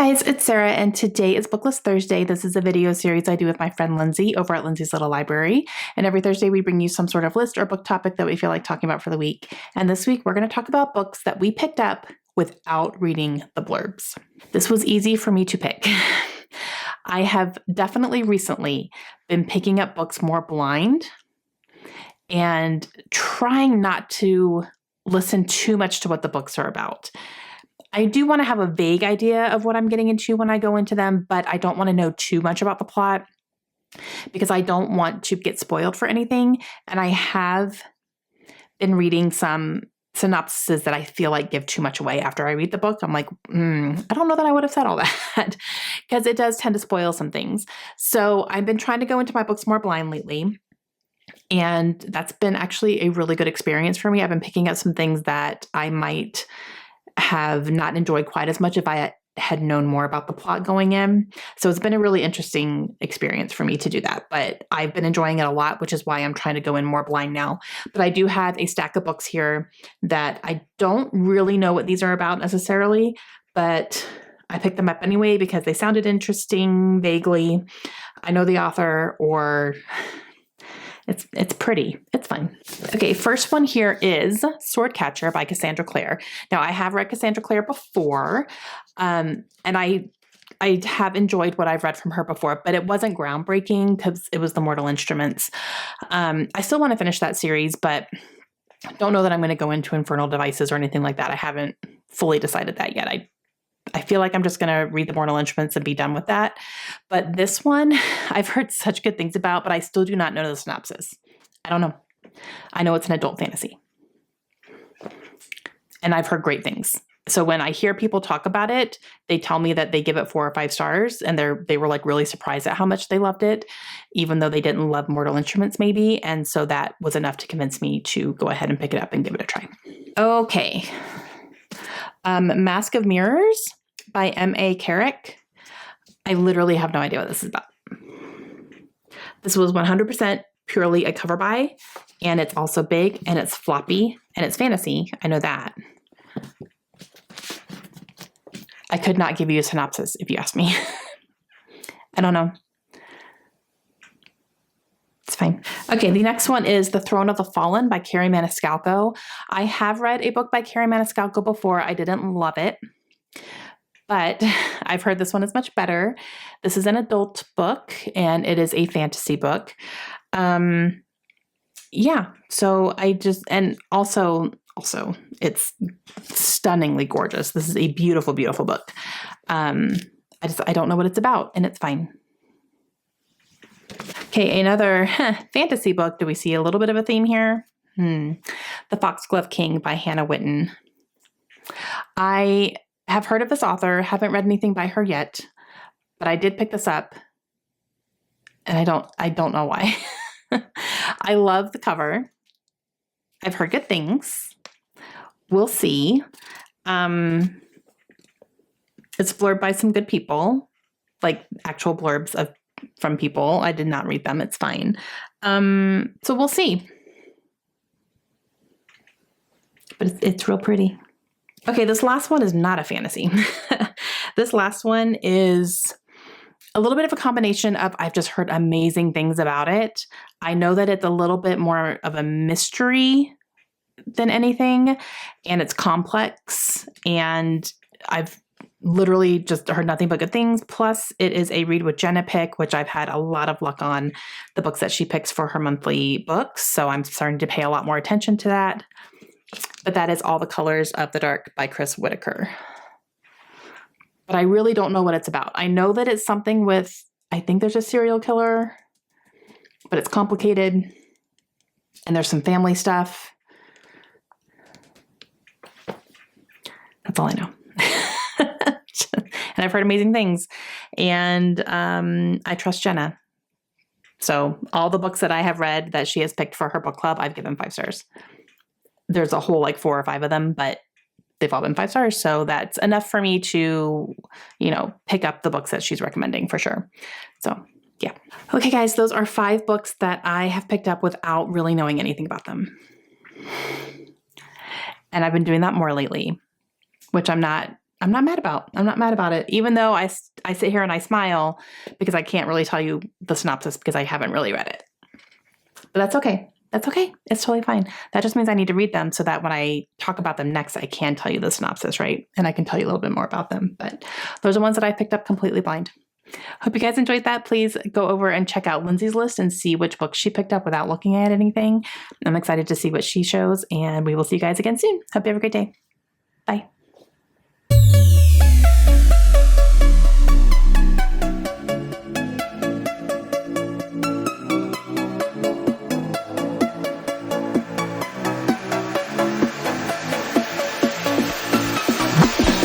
Guys, it's Sarah, and today is BookList Thursday. This is a video series I do with my friend Lindsay over at Lindsay's Little Library. And every Thursday we bring you some sort of list or book topic that we feel like talking about for the week. And this week we're going to talk about books that we picked up without reading the blurbs. This was easy for me to pick. I have definitely recently been picking up books more blind and trying not to listen too much to what the books are about. I do want to have a vague idea of what I'm getting into when I go into them, but I don't want to know too much about the plot because I don't want to get spoiled for anything. And I have been reading some synopses that I feel like give too much away after I read the book. I'm like, I don't know that I would have said all that because it does tend to spoil some things. So I've been trying to go into my books more blind lately. And that's been actually a really good experience for me. I've been picking up some things that I might have not enjoyed quite as much if I had known more about the plot going in. So it's been a really interesting experience for me to do that, but I've been enjoying it a lot, which is why I'm trying to go in more blind now. But I do have a stack of books here that I don't really know what these are about necessarily, but I picked them up anyway because they sounded interesting vaguely. I know the author, or it's pretty. It's fun. Okay, first one here is Swordcatcher by Cassandra Clare. Now, I have read Cassandra Clare before, and I have enjoyed what I've read from her before, but it wasn't groundbreaking because it was the Mortal Instruments. I still want to finish that series, but don't know that I'm going to go into Infernal Devices or anything like that. I haven't fully decided that yet. I feel like I'm just going to read the Mortal Instruments and be done with that. But this one, I've heard such good things about, but I still do not know the synopsis. I don't know. I know it's an adult fantasy. And I've heard great things. So when I hear people talk about it, they tell me that they give it 4 or 5 stars, and they were like really surprised at how much they loved it, even though they didn't love Mortal Instruments maybe. And so that was enough to convince me to go ahead and pick it up and give it a try. Okay. Mask of Mirrors by M.A. Carrick. I literally have no idea what this is about. This was 100% purely a cover buy, and it's also big, and it's floppy, and it's fantasy. I know that. I could not give you a synopsis if you asked me. I don't know. It's fine. Okay, the next one is The Throne of the Fallen by Kerri Maniscalco. I have read a book by Kerri Maniscalco before. I didn't love it, but I've heard this one is much better. This is an adult book, and it is a fantasy book. Yeah, so and also it's stunningly gorgeous. This is a beautiful, beautiful book. I don't know what it's about, and it's fine. Okay, another fantasy book. Do we see a little bit of a theme here? The Foxglove King by Hannah Whitten. I have heard of this author, haven't read anything by her yet, but I did pick this up, and I don't know why. I love the cover. I've heard good things. We'll see. It's blurbed by some good people, like actual blurbs from people. I did not read them. It's fine. So we'll see. But it's real pretty. Okay, this last one is not a fantasy. This last one is a little bit of a combination of I've just heard amazing things about it. I know that it's a little bit more of a mystery than anything, and it's complex, and I've literally just heard nothing but good things. Plus, it is a read with Jenna pick, which I've had a lot of luck on the books that she picks for her monthly books, so I'm starting to pay a lot more attention to that. But that is All the Colors of the Dark by Chris Whitaker. But I really don't know what it's about. I know that it's something with, I think there's a serial killer, but it's complicated, and there's some family stuff. That's all I know. And I've heard amazing things. And I trust Jenna. So all the books that I have read that she has picked for her book club, I've given 5 stars. There's a whole 4 or 5 of them, but they've all been 5 stars. So that's enough for me to, pick up the books that she's recommending for sure. So yeah. Okay, guys, those are 5 books that I have picked up without really knowing anything about them. And I've been doing that more lately, which I'm not I'm not mad about. I'm not mad about it, even though I sit here and I smile because I can't really tell you the synopsis because I haven't really read it. But that's okay. That's okay. It's totally fine. That just means I need to read them so that when I talk about them next, I can tell you the synopsis, right? And I can tell you a little bit more about them. But those are ones that I picked up completely blind. Hope you guys enjoyed that. Please go over and check out Lindsay's list and see which books she picked up without looking at anything. I'm excited to see what she shows, and we will see you guys again soon. Hope you have a great day. Bye.